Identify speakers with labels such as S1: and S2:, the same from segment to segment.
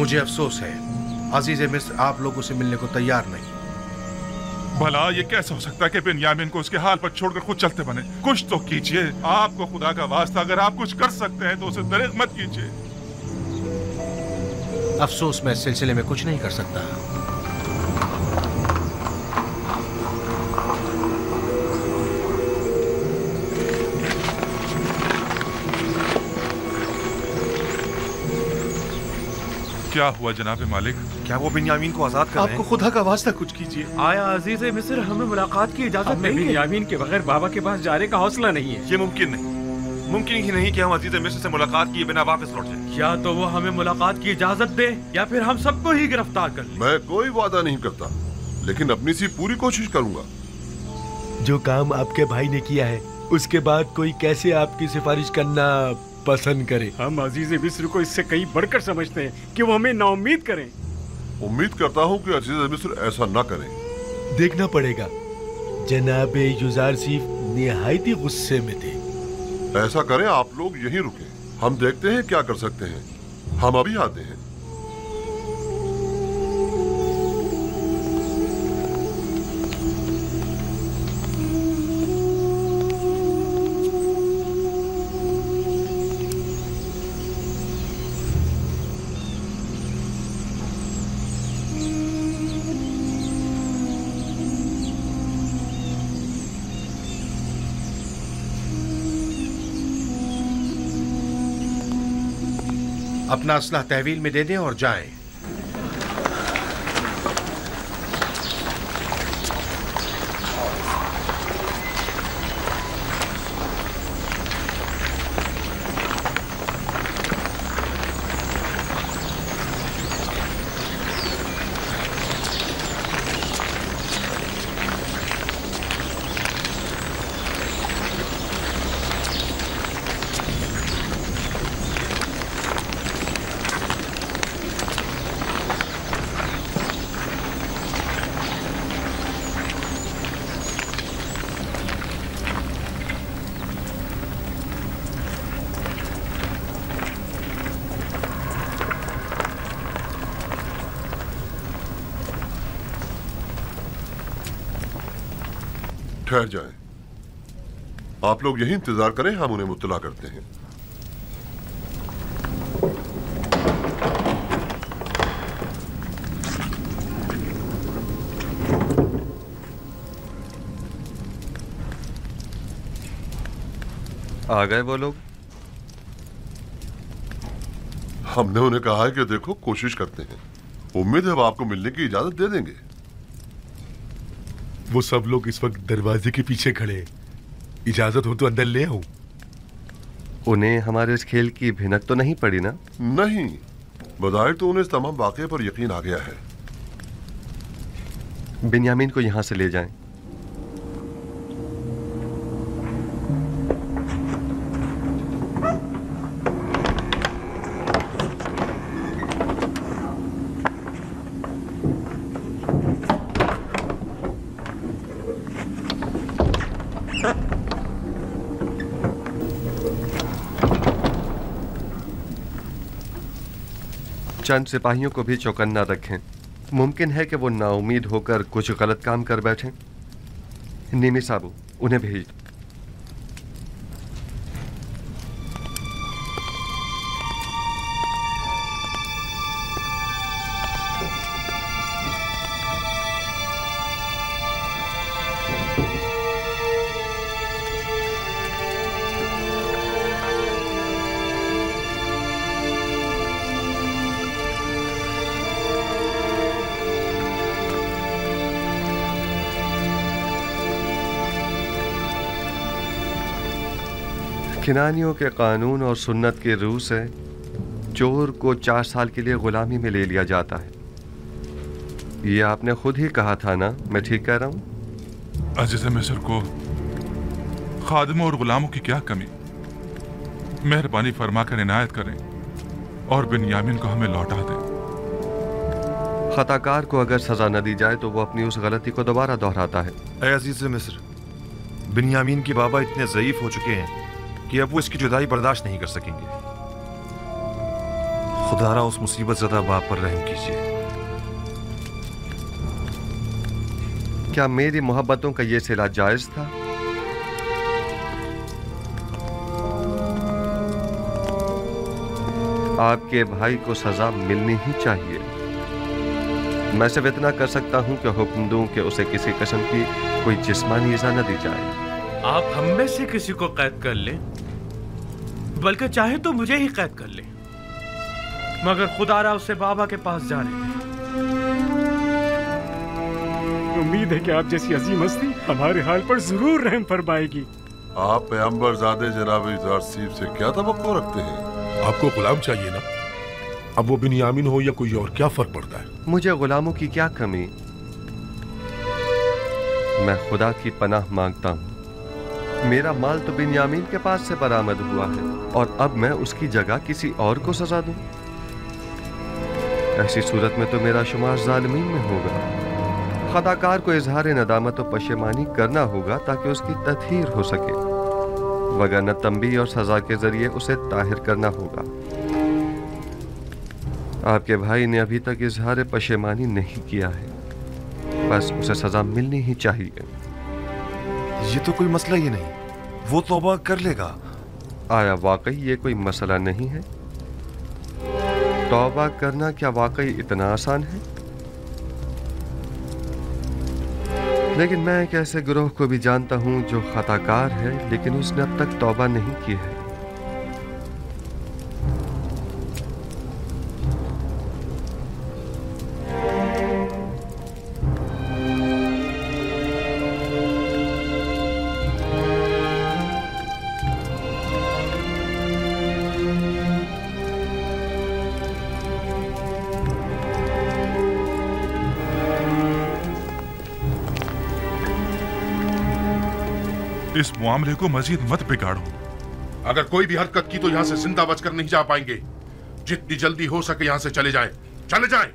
S1: मुझे अफसोस है, अजीज मिस्र आप लोगों से मिलने को तैयार नहीं।
S2: भला ये कैसे हो सकता है कि बिन्यामीन को उसके हाल पर छोड़कर खुद चलते बने? कुछ तो कीजिए, आपको खुदा का वास्ता अगर आप कुछ कर सकते हैं तो उसे दरेग मत कीजिए।
S1: अफसोस मैं इस सिलसिले में कुछ नहीं कर सकता।
S2: क्या हुआ जनाब मालिक?
S3: क्या वो बिन्यामीन को आजाद कर रहे हैं?
S1: आपको खुदा का वास्ता कुछ कीजिए।
S4: आया अजीज मिस्र हमें मुलाकात की इजाजत
S5: हमें बिन्यामीन के बगैर बाबा के पास जाने का हौसला नहीं है।
S3: ये मुमकिन नहीं, मुमकिन ही नहीं कि हम अजीज मिस्र से मुलाकात किए बिना वापस लौट जाएं।
S4: या तो वो हमें मुलाकात की इजाजत दे या फिर हम सबको ही गिरफ्तार कर ले।
S6: मैं कोई वादा नहीं करता, लेकिन अपनी सी पूरी कोशिश करूंगा।
S7: जो काम आपके भाई ने किया है उसके बाद कोई कैसे आपकी सिफारिश करना पसंद करे?
S5: हम अजीज मिस्र को इससे कहीं बढ़कर समझते हैं कि वो हमें नाउम्मीद करें।
S6: उम्मीद करता हूँ कि अजीज मिस्र ऐसा ना करें।
S7: देखना पड़ेगा। जनाब युजारसीफ निहायती गुस्से में थे।
S6: ऐसा करें, आप लोग यहीं रुके, हम देखते हैं क्या कर सकते हैं। हम अभी आते हैं।
S1: अपना असलहा तहवील में दे दें और जाएं।
S6: ठहर जाएं। आप लोग यहीं इंतजार करें, हम उन्हें मुत्तला करते हैं।
S8: आ गए वो लोग?
S6: हमने उन्हें कहा है कि देखो, कोशिश करते हैं। उम्मीद है वो आपको मिलने की इजाजत दे देंगे।
S7: वो सब लोग इस वक्त दरवाजे के पीछे खड़े। इजाजत हो तो अंदर ले आऊं।
S8: उन्हें हमारे इस खेल की भिनक तो नहीं पड़ी ना?
S6: नहीं, बज़ाहिर तो उन्हें इस तमाम वाक़े पर यकीन आ गया है।
S8: बिन्यामीन को यहां से ले जाएं। चंद सिपाहियों को भी चौकन्ना रखें। मुमकिन है कि वो नाउमीद होकर कुछ गलत काम कर बैठें। नीमी साबू, उन्हें भेज। किनानियों के कानून और सुन्नत के रूह से चोर को 4 साल के लिए गुलामी में ले लिया जाता है। ये आपने खुद ही कहा था ना? मैं ठीक कह रहा हूं?
S2: अजीज मिस्र को खादिमों और गुलामों की क्या कमी? मेहरबानी फरमा कर इनायत करें और बिन्यामीन को हमें लौटा दें।
S8: खताकार को अगर सजा न दी जाए तो वो अपनी उस गलती को दोबारा दोहराता है।
S3: ऐ अजीज मिस्र, बिन्यामीन के बाबा इतने ज़ईफ हो चुके हैं कि अब वो इसकी जुदाई बर्दाश्त नहीं कर सकेंगे। खुदारा उस मुसीबत ज़दा बाप पर रहम कीजिए।
S8: क्या मेरी मोहब्बतों का ये सिला जायज था? आपके भाई को सजा मिलनी ही चाहिए। मैं सिर्फ इतना कर सकता हूं कि हुक्म दूं कि उसे किसी किस्म की कोई जिस्मानी ईजा न दी जाए।
S4: आप हम में से किसी को कैद कर लें, बल्कि चाहे तो मुझे ही कैद कर लें, मगर खुदारा उससे बाबा के पास जा रहे हैं।
S5: उम्मीद है कि आप जैसी अजीम हस्ती हमारे हाल पर जरूर रहम फरमाएगी।
S6: आप पैगंबरज़ादे जनाब ज़ारसीब से क्या तवक्को रखते हैं?
S1: आपको गुलाम चाहिए ना, अब वो बिन्यामीन हो या कोई और, क्या फर्क पड़ता है?
S8: मुझे गुलामों की क्या कमी? मैं खुदा की पनाह मांगता हूँ। मेरा माल तो बिन्यामीन के पास से बरामद हुआ है और अब मैं उसकी जगह किसी और को सजा दूं? ऐसी सूरत में तो मेरा शुमार जालिमीन में होगा। खताकार को इजहार नदामत और पशेमानी करना होगा ताकि उसकी तत्हीर हो सके, वगरना तंबी और सजा के जरिए उसे ताहिर करना होगा। आपके भाई ने अभी तक इजहार पशेमानी नहीं किया है, बस उसे सजा मिलनी ही चाहिए।
S3: ये तो कोई मसला ही नहीं, वो तौबा कर लेगा।
S8: आया वाकई ये कोई मसला नहीं है? तौबा करना क्या वाकई इतना आसान है? लेकिन मैं एक ऐसे गिरोह को भी जानता हूं जो खताकार है, लेकिन उसने अब तक तौबा नहीं की है।
S2: इस मामले को मजीद मत बिगाड़ो।
S1: अगर कोई भी हरकत की तो यहाँ से जिंदा बचकर नहीं जा पाएंगे। जितनी जल्दी हो सके यहाँ से चले जाएं, चले जाएं।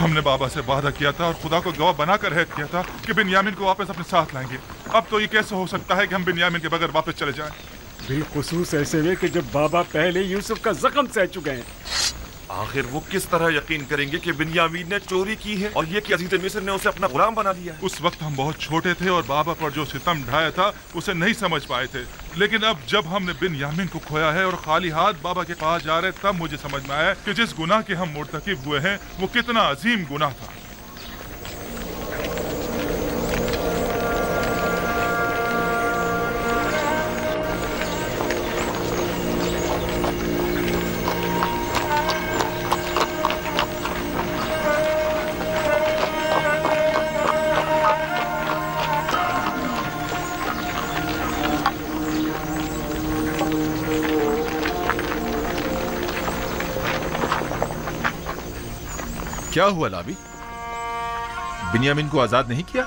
S2: हमने बाबा से वादा किया था और खुदा को गवाह बनाकर हैद किया था कि बिन्यामीन को वापस अपने साथ लाएंगे। अब तो ये कैसे हो सकता है कि हम बिन्यामीन के बगैर वापस चले जाएं?
S5: बिलखुसूस ऐसे में कि जब बाबा पहले यूसुफ का जख्म सह चुके हैं।
S3: आखिर वो किस तरह यकीन करेंगे कि बिन्यामीन ने चोरी की है और ये कि अजीज मिस्र ने उसे अपना गुलाम बना लिया है?
S2: उस वक्त हम बहुत छोटे थे और बाबा पर जो सितम ढाया था उसे नहीं समझ पाए थे, लेकिन अब जब हमने बिन्यामीन को खोया है और खाली हाथ बाबा के पास जा रहे, तब मुझे समझ में आया कि जिस गुनाह के हम मुर्तकिब हुए हैं वो कितना अजीम गुनाह था।
S9: क्या हुआ लाबी? बिन्यामीन को आजाद नहीं किया?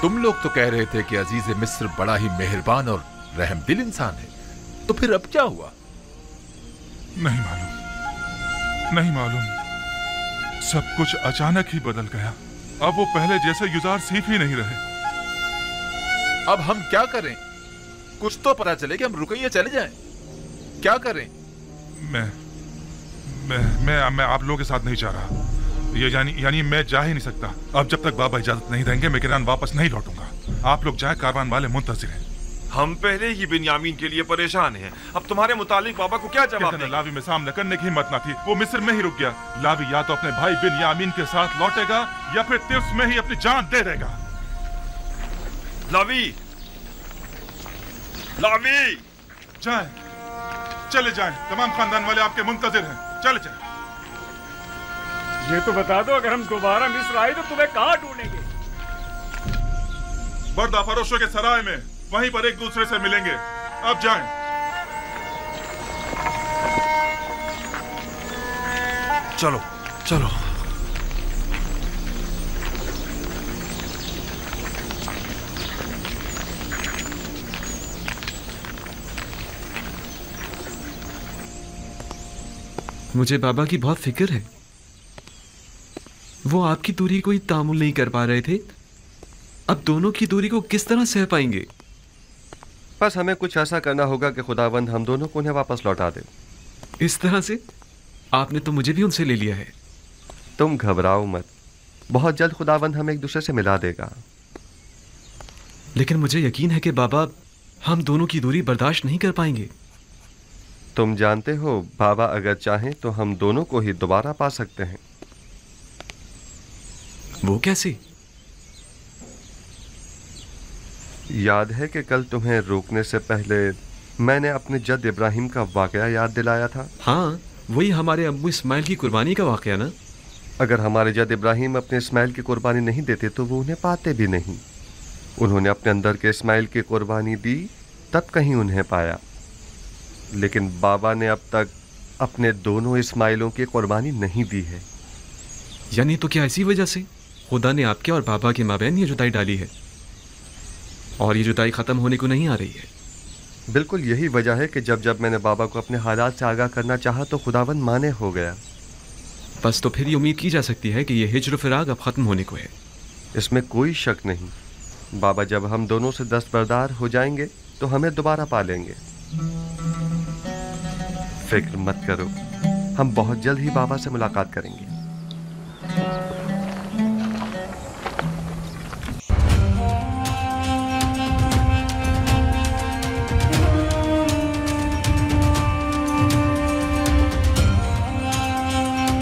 S9: तुम लोग तो कह रहे थे कि अजीज मिस्र बड़ा ही मेहरबान और रहमदिल इंसान है, तो फिर अब क्या हुआ?
S2: नहीं मालूम। सब कुछ अचानक ही बदल गया। अब वो पहले जैसे युजार सीफ ही नहीं रहे।
S9: अब हम क्या करें? कुछ तो पता चले कि हम रुकें या चले जाएं। क्या करें?
S2: मैं आप लोगों के साथ नहीं जा रहा। ये यानी मैं जा ही नहीं सकता। अब जब तक बाबा इजाजत नहीं देंगे मैं किरान वापस नहीं लौटूंगा। आप लोग जाए, कारवान वाले मुंतजिर हैं।
S3: हम पहले ही बिन्यामीन के लिए परेशान हैं। अब तुम्हारे मुतालिक बाबा को क्या जवाब दें?
S2: लावी में सामना करने की हिम्मत न थी, वो मिस्र में ही रुक गया। लावी या तो अपने भाई बिन्यामीन के साथ लौटेगा या फिर तिर्स में ही अपनी जान दे देगा।
S3: लावी
S2: जाए, चले जाएं। तमाम खानदान वाले आपके मुंतजिर हैं। चले जाएं।
S5: ये तो बता दो, अगर हम दोबारा मिस्र आए तो तुम्हें कहाँ ढूंढेंगे?
S2: बर्दा फरोशों के सराय में, वहीं पर एक दूसरे से मिलेंगे। अब जाएं।
S3: चलो चलो।
S10: मुझे बाबा की बहुत फिक्र है। वो आपकी दूरी को ही तामुल नहीं कर पा रहे थे, अब दोनों की दूरी को किस तरह सह पाएंगे?
S8: बस हमें कुछ ऐसा करना होगा कि खुदावंद हम दोनों को उन्हें वापस लौटा दे।
S10: इस तरह से? आपने तो मुझे भी उनसे ले लिया है।
S8: तुम घबराओ मत, बहुत जल्द खुदावंद हमें एक दूसरे से मिला देगा।
S10: लेकिन मुझे यकीन है कि बाबा हम दोनों की दूरी बर्दाश्त नहीं कर पाएंगे।
S8: तुम जानते हो, बाबा अगर चाहें तो हम दोनों को ही दोबारा पा सकते हैं।
S10: वो कैसे?
S8: याद है कि कल तुम्हें रोकने से पहले मैंने अपने जद इब्राहिम का वाकया याद दिलाया था?
S10: हाँ, वही हमारे अब्बू इस्माइल की कुर्बानी का वाकया ना?
S8: अगर हमारे जद इब्राहिम अपने इस्माइल की कुर्बानी नहीं देते तो वो उन्हें पाते भी नहीं। उन्होंने अपने अंदर के इस्माइल की कुर्बानी दी, तब कहीं उन्हें पाया। लेकिन बाबा ने अब तक अपने दोनों इस्माइलों की कुर्बानी नहीं दी है।
S10: यानी तो क्या इसी वजह से खुदा ने आपके और बाबा के माबैन ये जुदाई डाली है, और ये जुदाई खत्म होने को नहीं आ रही है?
S8: बिल्कुल यही वजह है कि जब जब मैंने बाबा को अपने हालात से आगाह करना चाहा तो खुदावंद माने हो गया।
S10: बस तो फिर ये उम्मीद की जा सकती है कि ये हिज्र फिराक अब खत्म होने को है।
S8: इसमें कोई शक नहीं। बाबा जब हम दोनों से दस्तबरदार हो जाएंगे तो हमें दोबारा पा लेंगे। फिक्र मत करो, हम बहुत जल्द ही बाबा से मुलाकात करेंगे।